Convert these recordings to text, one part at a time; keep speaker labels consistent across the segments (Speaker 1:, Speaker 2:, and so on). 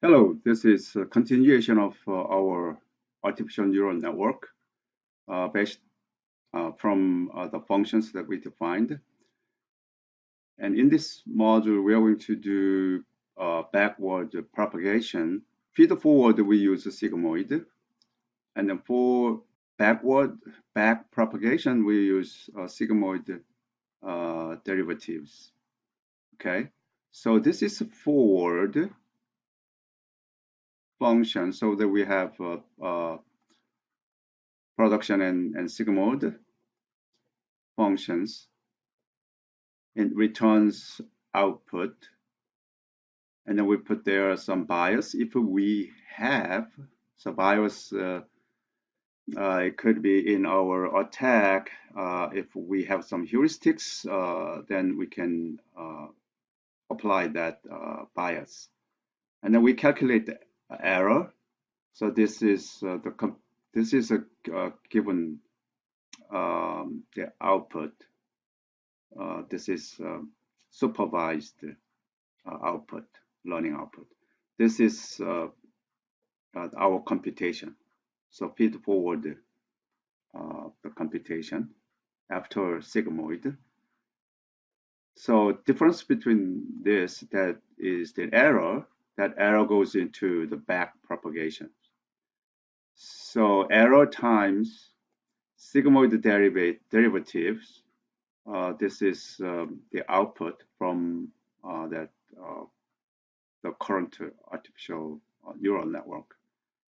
Speaker 1: Hello, this is a continuation of our artificial neural network based from the functions that we defined. And in this module, we are going to do backward propagation. Feed forward, we use a sigmoid. And then for backward back propagation, we use sigmoid derivatives. Okay, so this is forward function so that we have production and sigmoid functions. It returns output, and then we put there some bias if we have. So bias it could be in our attack. If we have some heuristics, then we can apply that bias, and then we calculate the error. So this is this is a given the output. This is supervised output, learning output. This is our computation. So feed forward the computation after sigmoid. So difference between this, that is the error. That error goes into the back propagation. So error times sigmoid derivatives. This is the output from the current artificial neural network.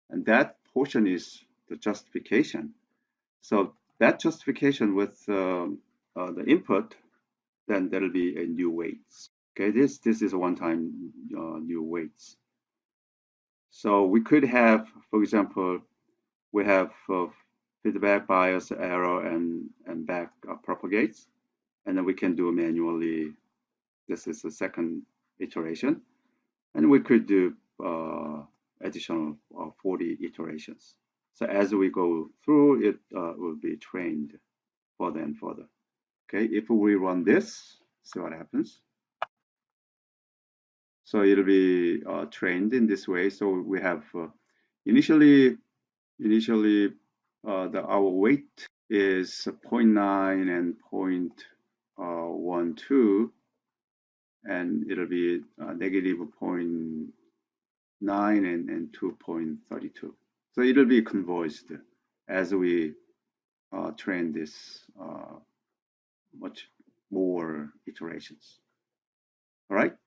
Speaker 1: And that portion is the justification. So that justification with the input, then there'll be a new weights. Okay, this is a one-time new weights. So we could have, for example, we have feedback, bias, error, and back propagates, and then we can do manually. This is the second iteration, and we could do additional 40 iterations. So as we go through, it will be trained further and further. Okay, if we run this, see what happens. So it'll be trained in this way. So we have initially our weight is 0.9 and 0.12, and it'll be negative 0.9 and 2.32. So it'll be converged as we train this much more iterations. All right.